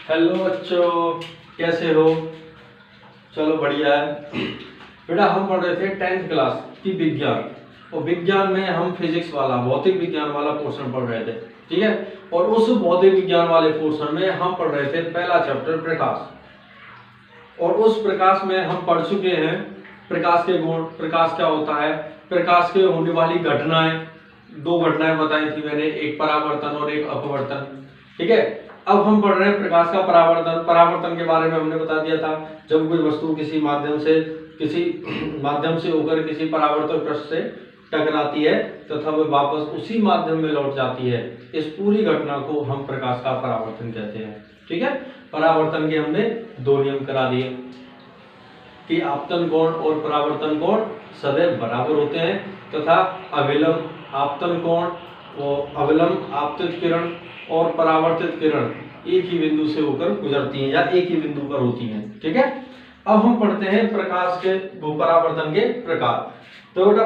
Hello बच्चों, कैसे हो? चलो बढ़िया है बेटा। हम पढ़ रहे थे 10th क्लास की विज्ञान, और विज्ञान में हम फिजिक्स वाला भौतिक विज्ञान वाला पोर्शन पढ़ रहे थे, ठीक है। और उस भौतिक विज्ञान वाले पोर्शन में हम पढ़ रहे थे पहला चैप्टर प्रकाश। और उस प्रकाश में हम पढ़ चुके हैं प्रकाश के गुण, प्रकाश क्या होता है, प्रकाश के होने वाली घटनाएं। दो घटनाएं बताई थी मैंने, एक परावर्तन और एक अपवर्तन, ठीक है। अब हम पढ़ रहे हैं प्रकाश का परावर्तन। परावर्तन के बारे में हमने बता दिया था, जब कोई वस्तु किसी माध्यम से होकर किसी परावर्तक पृष्ठ से टकराती है तथा वह वापस उसी माध्यम में लौट जाती है, इस पूरी घटना को हम प्रकाश का परावर्तन कहते हैं, ठीक है। परावर्तन के हमने दो नियम करा दिए कि आपतन कोण और परावर्तन कोण सदैव बराबर होते हैं, तथा अविलंब आपतन कोण और अविलंब आपतित किरण और परावर्तित किरण एक ही बिंदु से होकर गुजरती हैं या एक ही बिंदु पर होती हैं, ठीक है। अब हम पढ़ते हैं प्रकाश के परावर्तन के प्रकार। तो बेटा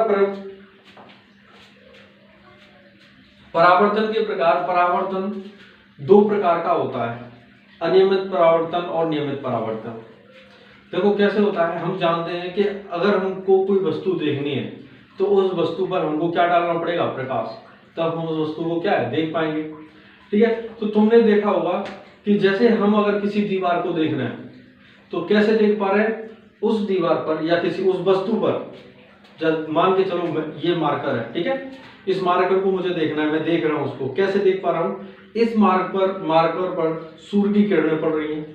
परावर्तन के प्रकार, परावर्तन दो प्रकार का होता है, अनियमित परावर्तन और नियमित परावर्तन। देखो कैसे होता है, हम जानते हैं कि अगर हमको कोई वस्तु देखनी है तो उस वस्तु पर हमको क्या डालना पड़ेगा, प्रकाश, तब हम उस वस्तु को क्या है देख पाएंगे, ठीक है। तो तुमने देखा होगा कि जैसे हम अगर किसी दीवार को देख रहे हैं तो कैसे देख पा रहे हैं, उस दीवार पर या किसी उस वस्तु पर, जब मान के चलो ये मार्कर है, ठीक है, इस मार्कर को मुझे देखना है, मैं देख रहा हूं उसको, कैसे देख पा रहा हूं, इस मार्कर पर सूर्य की किरणें पड़ रही हैं,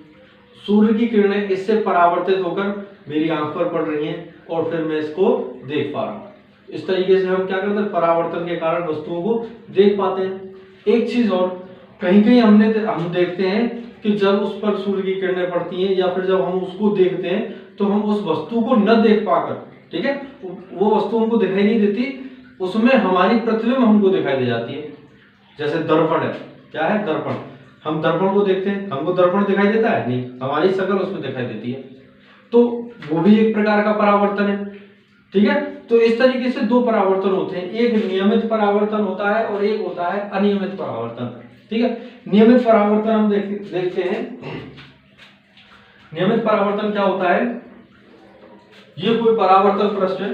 सूर्य की किरणें इससे परावर्तित होकर मेरी आंख पर पड़ रही हैं और फिर मैं इसको देख पा रहा हूं। इस तरीके से हम क्या करते हैं, परावर्तन के कारण वस्तुओं को देख पाते हैं। एक चीज और, कहीं कहीं हम देखते हैं कि जब उस पर सूर्य की किरणें पड़ती हैं या फिर जब हम उसको देखते हैं तो हम उस वस्तु को न देख पाकर, ठीक है, वो वस्तु हमको दिखाई नहीं देती, उसमें हमारी प्रतिबिंब हमको दिखाई दे जाती है। जैसे दर्पण है, क्या है दर्पण, हम दर्पण को देखते हैं, हमको दर्पण दिखाई देता है नहीं, हमारी शक्ल उसमें दिखाई देती है, तो वो भी एक प्रकार का परावर्तन है, ठीक है। तो इस तरीके से दो परावर्तन होते हैं, एक नियमित परावर्तन होता है और एक होता है अनियमित परावर्तन, ठीक है। नियमित परावर्तन हम देखते हैं। नियमित परावर्तन क्या होता है, ये कोई परावर्तक पृष्ठ है,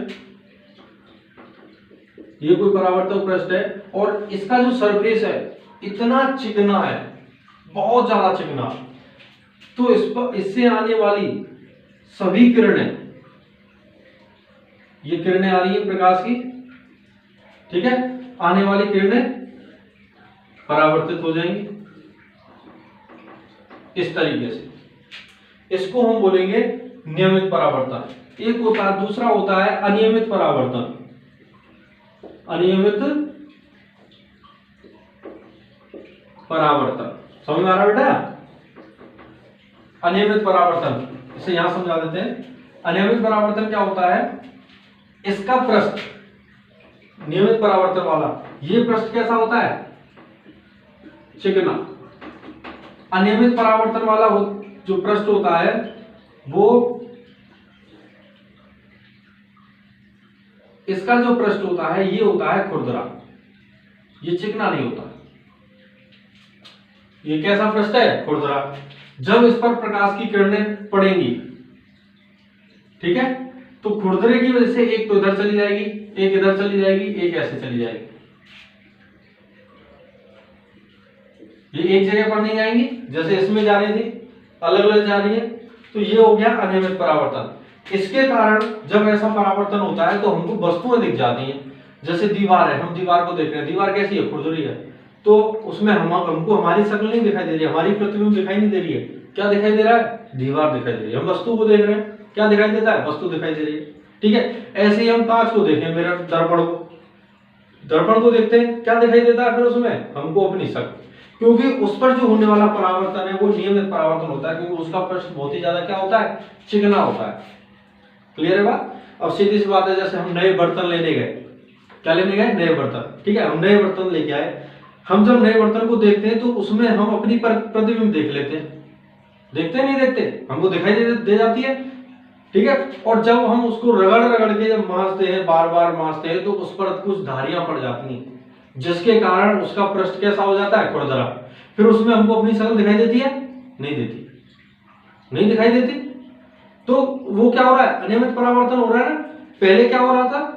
ये कोई परावर्तक पृष्ठ है और इसका जो सरफेस है इतना चिकना है, बहुत ज्यादा चिकना, तो इस पर इससे आने वाली सभी किरणें, ये किरणें आ रही है प्रकाश की, ठीक है, आने वाली किरणें परावर्तित हो जाएंगी इस तरीके से। इसको हम बोलेंगे नियमित परावर्तन। एक होता है, दूसरा होता है अनियमित परावर्तन। अनियमित परावर्तन समझ में आ रहा बेटा? अनियमित परावर्तन, इसे यहां समझा देते हैं। अनियमित परावर्तन क्या होता है, इसका पृष्ठ, नियमित परावर्तन वाला ये पृष्ठ कैसा होता है, चिकना। अनियमित परावर्तन वाला जो पृष्ठ होता है वो, इसका जो पृष्ठ होता है ये होता है खुरदरा, ये चिकना नहीं होता। ये कैसा पृष्ठ है, खुरदरा। जब इस पर प्रकाश की किरणें पड़ेंगी, ठीक है, तो खुरदरे की वजह से एक तो इधर चली जाएगी, एक इधर चली जाएगी, एक ऐसे चली जाएगी, ये एक जगह पर नहीं जाएंगी, जैसे इसमें जा रही थी अलग अलग जा रही है, तो ये हो गया अनियमित परावर्तन। इसके कारण जब ऐसा परावर्तन होता है तो हमको वस्तुएं दिख जाती हैं। जैसे दीवार है, हम दीवार को देख रहे हैं, दीवार कैसी है, खुरदरी है, तो उसमें हमको हमारी शक्ल नहीं दिखाई दे रही है, हमारी प्रतिबिंब दिखाई नहीं दे रही है। क्या दिखाई दे रहा है, दीवार दिखाई दे रही है। हम वस्तु को देख रहे हैं, क्या दिखाई देता है, वस्तु दिखाई दे रही है, ठीक है। ऐसे ही हम कांच को देखें, मिरर, दर्पण को देखते हैं, क्या दिखाई देता है फिर उसमें, हमको अपनी शक्ल, क्योंकि उस पर जो होने वाला परावर्तन है वो नियमित परावर्तन होता है, क्योंकि उसका पृष्ठ बहुत ही ज्यादा क्या होता है, चिकना होता है। क्लियर है बात? अब सीधी सी बात है, जैसे हम नए बर्तन लेने गए, क्या लेने गए, नए बर्तन, ठीक है, हम नए बर्तन लेके आए, हम जब नए बर्तन को देखते हैं तो उसमें हम अपनी प्रतिबिंब देख लेते हैं, देखते नहीं देखते, हमको दिखाई दे जाती है, ठीक है। और जब हम उसको रगड़ के जब मांजते हैं, बार बार मांजते हैं, तो उस पर कुछ धारियां पड़ जाती हैं, जिसके कारण उसका पृष्ठ कैसा हो जाता है, खुरदरा। फिर उसमें हमको अपनी शक्ल दिखाई देती है, नहीं देती, नहीं दिखाई देती। तो वो क्या हो रहा है, अनियमित परावर्तन हो रहा है ना। पहले क्या हो रहा था,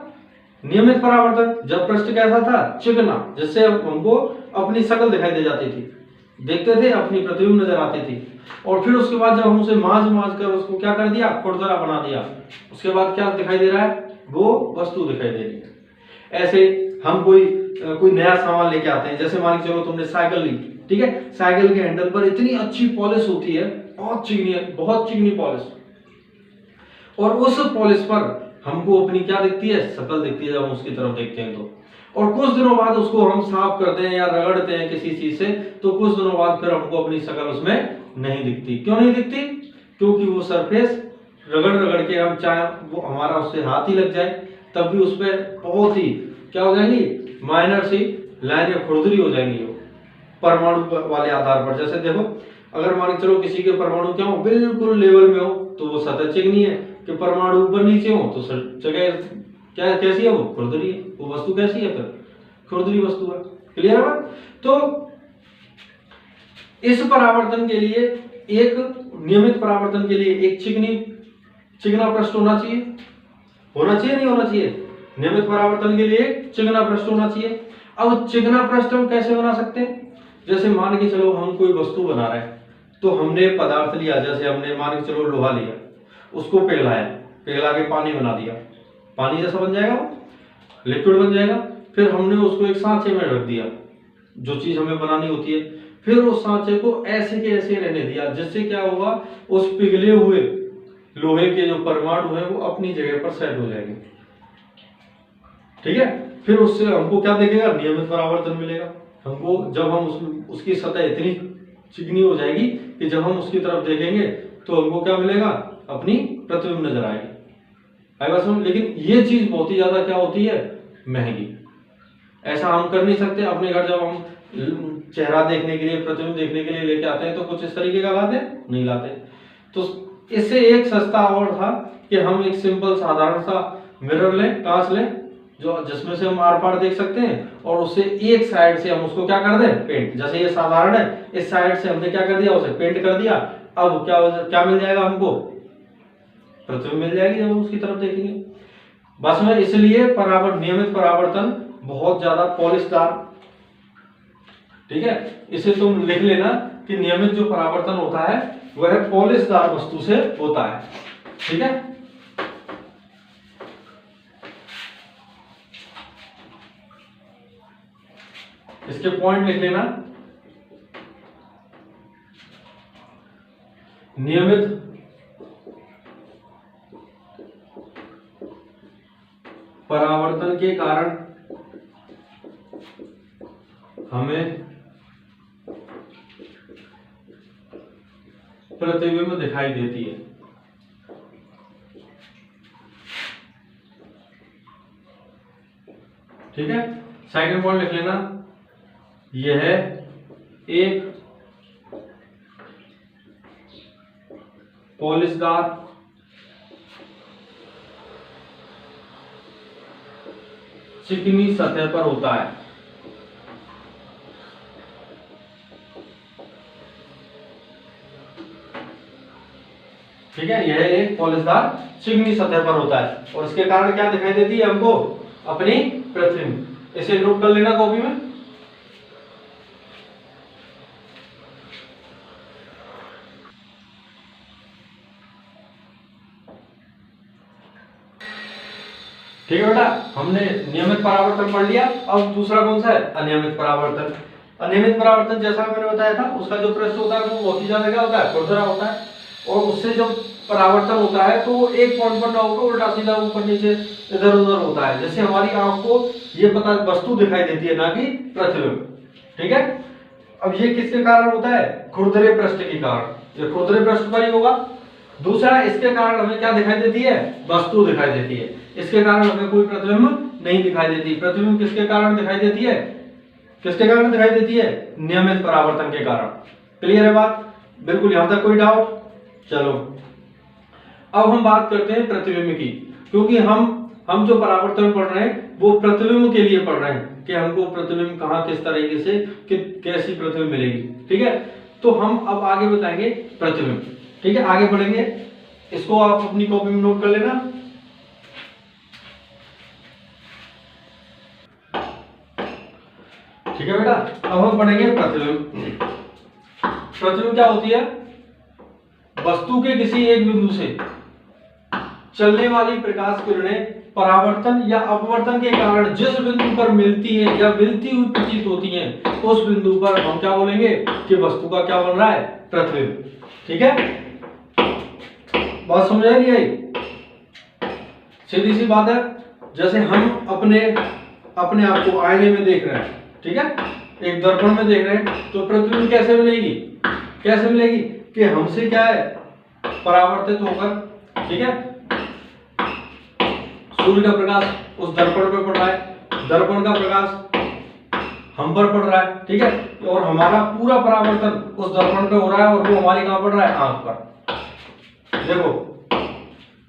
नियमित परावर्तन, जब पृष्ठ कैसा था, चिकना, जिससे हमको अपनी शक्ल दिखाई दे जाती थी, देखते थे अपनी प्रतिबिंब नजर आती थी। और फिर उसके बाद जब हम उसे मांझ कर उसको क्या कर दिया, खुरदरा बना दिया, उसके बाद क्या दिखाई दे रहा है, वो वस्तु दिखाई दे रही है। ऐसे हम कोई नया सामान लेके आते हैं, जैसे मान के चलो तुमने साइकिल ली, ठीक है, साइकिल के हैंडल पर इतनी अच्छी पॉलिश होती है, बहुत चिकनी पॉलिश, और उस पॉलिश पर हमको अपनी क्या दिखती है, शक्ल दिखती है जब हम उसकी तरफ देखते हैं तो। और कुछ दिनों बाद उसको हम साफ करते हैं या रगड़ते हैं किसी चीज से, तो कुछ दिनों बाद फिर हमको अपनी शक्ल उसमें नहीं दिखती। क्यों नहीं दिखती, क्योंकि वो सरफेस रगड़ के हम चाहे वो हमारा उससे हाथ ही लग जाए तब भी उस पर बहुत ही क्या हो जाएंगी, माइनर सी लाइनें खुरदरी हो जाएंगी वो परमाणु वाले आधार पर। जैसे देखो, अगर मान के चलो किसी के परमाणु क्या हो, बिल्कुल लेवल में हो तो वो सतह चिकनी है, कि परमाणु ऊपर नीचे हो तो जगह क्या कैसी है, वो खुरदरी है, वो वस्तु कैसी है, फिर खुरदरी वस्तु है। क्लियर है। तो इस परावर्तन के लिए, एक नियमित परावर्तन के लिए एक चिकना पृष्ठ होना चाहिए नहीं होना चाहिए। नियमित परावर्तन के लिए एक चिकना पृष्ठ होना चाहिए। अब चिकना पृष्ठ हम कैसे बना सकते हैं, जैसे मान के चलो हम कोई वस्तु बना रहे हैं, तो हमने पदार्थ लिया, जैसे हमने मान के चलो लोहा लिया, उसको पिघला के पानी बना दिया, पानी जैसा बन जाएगा, वो लिक्विड बन जाएगा। फिर हमने उसको एक सांचे में रख दिया, जो चीज हमें बनानी होती है, फिर उस सांचे को ऐसे के ऐसे रहने दिया, जिससे क्या होगा, उस पिघले हुए लोहे के जो परमाणु है वो अपनी जगह पर सेट हो जाएंगे। ठीक है, फिर उससे हमको क्या दिखेगा, नियमित परावर्तन मिलेगा हमको। जब हम उसकी सतह इतनी चिकनी हो जाएगी कि जब हम उसकी तरफ देखेंगे तो हमको क्या मिलेगा, अपनी प्रतिबिंब नजर आएगी। आई बात समझ। लेकिन ये चीज बहुत ही ज्यादा क्या होती है, महंगी। ऐसा हम कर नहीं सकते अपने घर। जब हम चेहरा देखने के लिए, प्रतिबिंब देखने के लिए लेके आते हैं तो कुछ इस तरीके का लाते नहीं लाते। तो इससे एक सस्ता और था कि हम एक सिंपल साधारण सा मिरर लें, कांच लें, जो जिसमें से हम आर पार देख सकते हैं, और उससे एक साइड से हम उसको क्या कर दें, पेंट। जैसे ये साधारण है, इस साइड से हमने क्या कर दिया, उसे पेंट कर दिया। अब क्या मिल जाएगा हमको, प्रतिबिंब मिल जाएगी जब हम उसकी तरफ देखेंगे। बस में इसलिए नियमित परावर्तन बहुत ज्यादा पॉलिशदार, ठीक है, इसे तुम लिख लेना कि नियमित जो परावर्तन होता है वह पॉलिशदार वस्तु से होता है। ठीक है, इसके पॉइंट लिख लेना। नियमित परावर्तन के कारण हमें प्रतिबिंब दिखाई देती है। ठीक है, सेकंड पॉइंट लिख लेना, यह एक पॉलिशदार चिकनी सतह पर होता है। ठीक है, यह एक पॉलिशदार चिकनी सतह पर होता है, और इसके कारण क्या दिखाई देती है हमको, अपनी प्रतिबिंब। इसे नोट कर लेना कॉपी में। ठीक है बेटा, हमने नियमित परावर्तन पढ़ लिया। अब दूसरा कौन सा है, अनियमित परावर्तन। अनियमित परावर्तन जैसा मैंने बताया था, उसका जो पृष्ठ होता है वो बहुत ही ज्यादा क्या होता है, खुरदरा होता है, और उससे जब परावर्तन होता है तो वो एक पॉइंट पर ना होकर उल्टा सीधा ऊपर नीचे इधर उधर होता है। जैसे हमारी आंख को ये पता वस्तु दिखाई देती है, ना कि प्रतिबिंब। ठीक है, अब ये किसके कारण होता है, खुरदरे पृष्ठ के कारण। ये खुरदरे पृष्ठ पर ही होगा। दूसरा, इसके कारण हमें क्या दिखाई देती है, वस्तु दिखाई देती है। इसके कारण हमें कोई प्रतिबिंब नहीं दिखाई देती। प्रतिबिंब किसके कारण दिखाई देती है, किसके कारण दिखाई देती है, नियमित परावर्तन के कारण। क्लियर है बात, बिल्कुल। यहां तक कोई डाउट? चलो, अब हम बात करते हैं प्रतिबिंब की, क्योंकि हम जो परावर्तन पढ़ रहे हैं वो प्रतिबिंब के लिए पढ़ रहे हैं कि हमको प्रतिबिंब कहां किस तरीके से कैसी प्रतिबिंब मिलेगी। ठीक है, तो हम अब आगे बताएंगे प्रतिबिंब। ठीक है, आगे बढ़ेंगे, इसको आप अपनी कॉपी में नोट कर लेना। ठीक है बेटा, अब हम पढ़ेंगे प्रतिबिंब। प्रतिबिंब क्या होती है? वस्तु के किसी एक बिंदु से चलने वाली प्रकाश किरणें परावर्तन या अपवर्तन के कारण जिस बिंदु पर मिलती है या मिलती हुई प्रतीत होती हैं, उस बिंदु पर हम क्या बोलेंगे कि वस्तु का क्या बन रहा है? प्रतिबिंब। ठीक है, बात समझ आई नहीं आई? सीधी सी बात है, जैसे हम अपने आप को आईने में देख रहे हैं, ठीक है, एक दर्पण में देख रहे हैं, तो प्रतिबिंब कैसे मिलेगी? कैसे मिलेगी कि हमसे क्या है? परावर्तित होकर, ठीक है, सूर्य का प्रकाश उस दर्पण पे पड़ रहा है, दर्पण का प्रकाश हम पर पड़ रहा है, ठीक है, और हमारा पूरा परावर्तन उस दर्पण पे हो रहा है और वो हमारी कहां पड़ रहा है? आंख पर। देखो,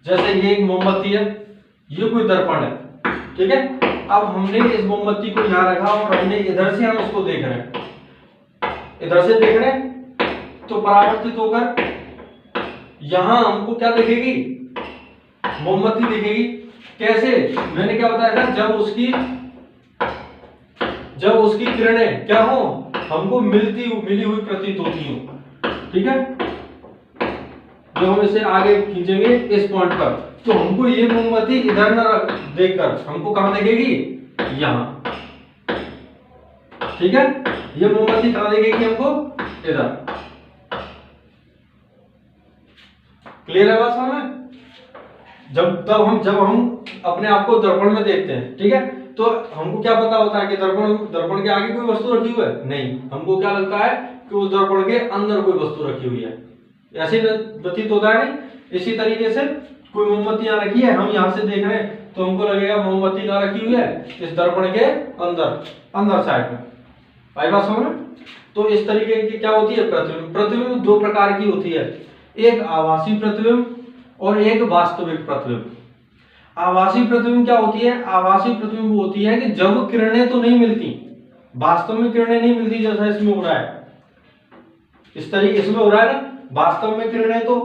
जैसे ये एक मोमबत्ती है, ये कोई दर्पण है, ठीक है, अब हमने इस मोमबत्ती को यहां रखा और हमने इधर से हम उसको देख रहे हैं, इधर से देख रहे हैं, तो परावर्तित होकर यहां हमको क्या दिखेगी? मोमबत्ती दिखेगी। कैसे? मैंने क्या बताया था, जब उसकी किरणें क्या हो? हमको मिली हुई प्रतीत होती हो, ठीक है, जो हम इसे आगे खींचेंगे इस पॉइंट पर, तो हमको ये मोमबत्ती इधर न देखकर हमको कहां दिखेगी? यहां। ठीक है, ये मोमबत्ती कहां दिखेगी हमको? इधर। क्लियर है बात समझ में? जब हम अपने आप को दर्पण में देखते हैं, ठीक है, तो हमको क्या पता होता है कि दर्पण के आगे कोई वस्तु रखी हुई है? नहीं, हमको क्या लगता है कि उस दर्पण के अंदर कोई वस्तु रखी हुई है, ऐसे प्रतीत होता है। नहीं, इसी तरीके से कोई मोमबत्ती यहाँ रखी है, हम यहाँ से देख रहे हैं, तो हमको लगेगा मोमबत्ती कहाँ रखी हुई है? इस दर्पण के अंदर साइड में। आई बात समझ में? तो इस तरीके की क्या होती है? प्रतिबिंब। प्रतिबिंब दो प्रकार की होती है, एक आभासी प्रतिबिंब और एक वास्तविक प्रतिबिंब। आभासी प्रतिबिंब क्या होती है? आभासी प्रतिबिंब होती है कि जब किरणें तो नहीं मिलती, वास्तव में किरणें नहीं मिलती, जैसा इसमें हो रहा है, इस तरीके इसमें हो रहा है ना, वास्तव में किरणें तो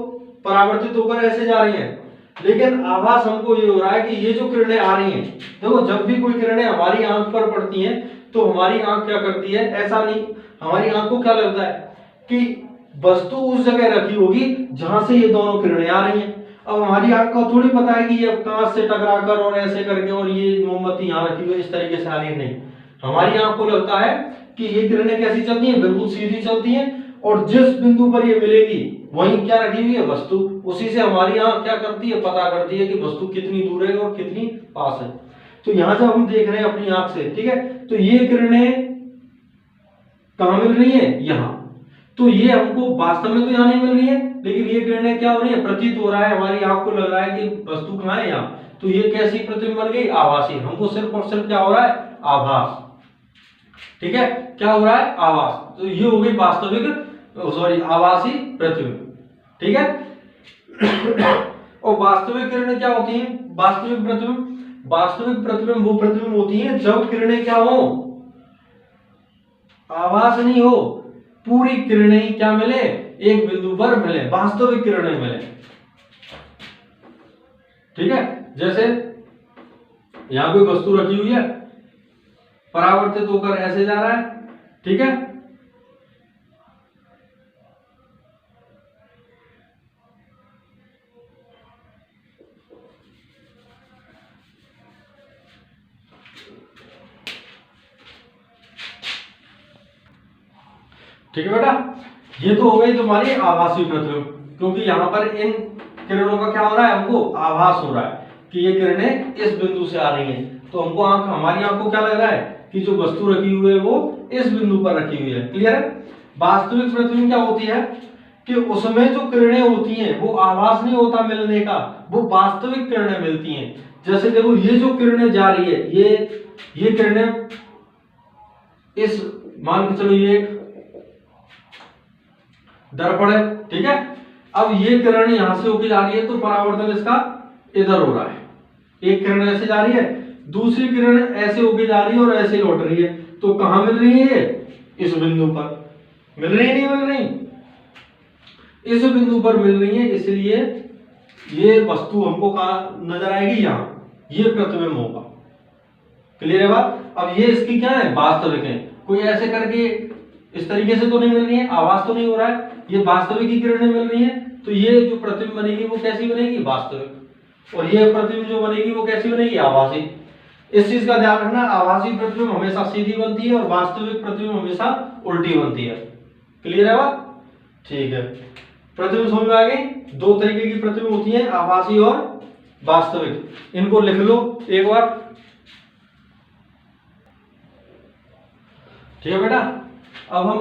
परावर्तित होकर ऐसे जा रही हैं, लेकिन आभास हमको ये हो रहा है कि ये जो किरणें आ रही हैं, देखो जब भी कोई किरणें हमारी आंख पर पड़ती हैं तो हमारी आंख क्या करती है? ऐसा नहीं, हमारी आंख को क्या लगता है कि वस्तु उस जगह रखी होगी जहां से ये दोनों किरणें आ रही हैं। अब हमारी आंख को थोड़ी पता है कि ये कांच से टकराकर और ऐसे करके और ये मोमबत्ती यहाँ रखी हुई इस तरीके से आ रही है, नहीं, हमारी आंख को लगता है कि ये किरणें कैसी चलती हैं? बिल्कुल सीधी चलती हैं, और जिस बिंदु पर ये मिलेगी वहीं क्या रखी हुई है? वस्तु। उसी से हमारी आंख क्या करती है? पता करती है कि वस्तु कितनी दूर है और कितनी पास है। तो यहां जब हम देख रहे हैं अपनी आंख से, ठीक है, तो ये किरणें कहां मिल रही है? यहां। तो ये हमको वास्तव में तो यहां नहीं मिल रही है, लेकिन ये किरणें क्या हो रही है? प्रतीत हो रहा है, हमारी आंख को लग रहा है कि वस्तु कहां है? यहां। तो ये कैसी प्रतिबिंब बन गई? आभासी। हमको सिर्फ और सिर्फ क्या हो रहा है? आभास। ठीक है, क्या हो रहा है? आभास। तो ये हो गई वास्तविक, सॉरी, आभासी प्रतिबिंब। ठीक है, और वास्तविक किरणें क्या होती हैं? वास्तविक प्रतिबिंब वो प्रतिबिंब होती है जब किरणें क्या हो? आभास नहीं हो, पूरी किरणें क्या मिले? एक बिंदु पर मिले, वास्तविक किरणें मिले। ठीक है, जैसे यहां कोई वस्तु रखी हुई है, परावर्तित होकर ऐसे जा रहा है, ठीक है, ठीक है बेटा, ये तो हो गई तुम्हारी आभासी प्रतिबिंब, क्योंकि यहां पर इन किरणों का क्या हो रहा है? हमको आभास हो रहा है कि ये किरणें इस बिंदु से आ रही हैं। तो हमको हमारी आंख को क्या लग रहा है कि जो वस्तु रखी हुई है वो इस बिंदु पर रखी हुई है। क्लियर है? वास्तविक प्रतिबिंब क्या होती है कि उसमें जो किरणें होती हैं वो आभास नहीं होता मिलने का, वो वास्तविक किरणें मिलती हैं। जैसे देखो, ये जो किरणें जा रही है, ये किरणें इस, मान के चलो ये एक दर्पण है, ठीक है, अब ये किरण यहां से होकर जा रही है, तो परावर्तन इसका इधर हो रहा है। एक किरण ऐसे जा रही है, दूसरी किरण ऐसे होकर जा रही है और ऐसे लौट रही है, तो कहां मिल रही है? ये इस बिंदु पर। मिल रही नहीं मिल रही? इस बिंदु पर मिल रही है, इसलिए ये वस्तु हमको कहाँ नजर आएगी? यहाँ, ये प्रतिबिंब होगा। क्लियर है बात? अब ये इसकी क्या है? वास्तविक है। कोई ऐसे करके इस तरीके से तो नहीं मिल रही है, आवाज तो नहीं हो रहा है, ये वास्तविक की किरणें मिल रही है, तो ये जो प्रतिबिंब बनेगी वो कैसी बनेगी? वास्तविक। और ये प्रतिबिंब जो बनेगी वो कैसी बनेगी? आभासी। इस चीज का ध्यान रखना, आभासी प्रतिबिंब हमेशा सीधी बनती है और वास्तविक प्रतिबिंब हमेशा उल्टी बनती है। क्लियर है बात? ठीक है, प्रतिबिंब समझ में आ गई? दो तरीके की प्रतिबिंब होती है, आभासी और वास्तविक। इनको लिख लो एक बार। ठीक है बेटा, अब हम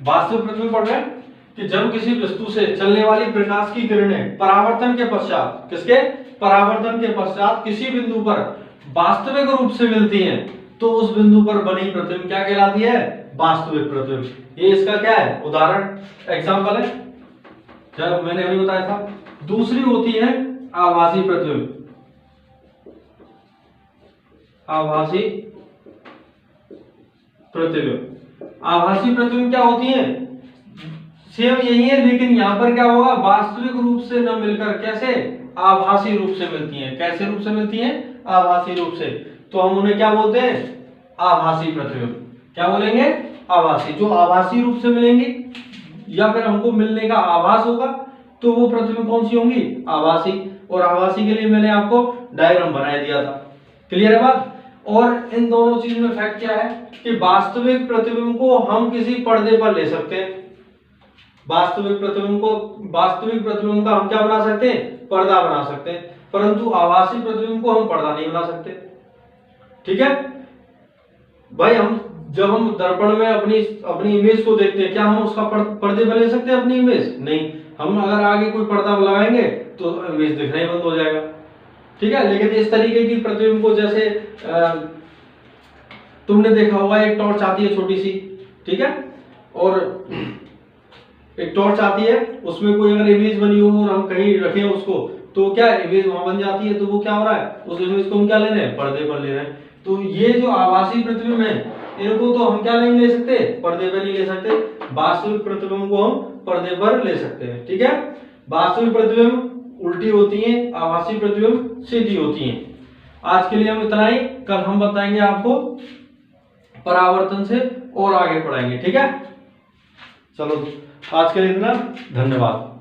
वास्तविक प्रतिबिंब पढ़ रहे हैं कि जब किसी वस्तु से चलने वाली प्रकाश की किरणें परावर्तन के पश्चात, किसके? परावर्तन के पश्चात किसी बिंदु पर वास्तविक रूप से मिलती हैं, तो उस बिंदु पर बनी प्रतिबिंब क्या कहलाती है? वास्तविक प्रतिबिंब। ये इसका क्या है? उदाहरण, एग्जाम्पल है, जब मैंने अभी बताया था। दूसरी होती है आभासी प्रतिबिंब। आभासी प्रतिबिंब, आभासी प्रतिबिंब क्या होती है? सेम यही है, लेकिन यहां पर क्या होगा? वास्तविक रूप से न मिलकर कैसे? आभासी रूप से मिलती हैं। कैसे रूप से मिलती हैं? आभासी रूप से। तो हम उन्हें क्या बोलते हैं? आभासी प्रतिबिंब। क्या बोलेंगे? आभासी। जो आभासी रूप से मिलेंगी या फिर हमको मिलने का आभास होगा, तो वो प्रतिबिंब कौन सी होंगी? आभासी। और आभासी के लिए मैंने आपको डायग्राम बना दिया था। क्लियर है बात? और इन दोनों चीज में फैक्ट क्या है कि वास्तविक प्रतिबिंब को हम किसी पर्दे पर ले सकते हैं। वास्तविक प्रतिबिंब का हम क्या बना सकते हैं? पर्दा बना सकते हैं। परंतु आभासी प्रतिबिंब को हम पर्दा नहीं बना सकते। ठीक है भाई, जब हम दर्पण में अपनी इमेज को देखते हैं, क्या हम उसका पर्दे पर ले सकते हैं अपनी इमेज? नहीं। हम अगर आगे कोई पर्दा लगाएंगे तो इमेज दिखना ही बंद हो जाएगा। ठीक है, लेकिन इस तरीके की प्रतिबिंब को, जैसे तुमने देखा होगा एक टॉर्च आती है छोटी सी, ठीक है, और एक टॉर्च आती है, उसमें कोई अगर इमेज बनी हो और हम कहीं रखें उसको, तो क्या इमेज वहां बन जाती है। तो वो क्या हो रहा है? उस इमेज को हम क्या ले रहे हैं? पर्दे पर ले रहे हैं। तो ये जो आभासी प्रतिबिंब है, इनको तो हम क्या नहीं ले सकते? पर्दे पर नहीं ले सकते। वास्तविक प्रतिबिंब को हम पर्दे पर ले सकते हैं। ठीक है, वास्तविक प्रतिबिंब उल्टी होती है, आभासी प्रतिबिंब सीधी होती है। आज के लिए हम इतना ही, कल हम बताएंगे आपको परावर्तन से और आगे पढ़ाएंगे। ठीक है, चलो आज के लिए इतना, धन्यवाद।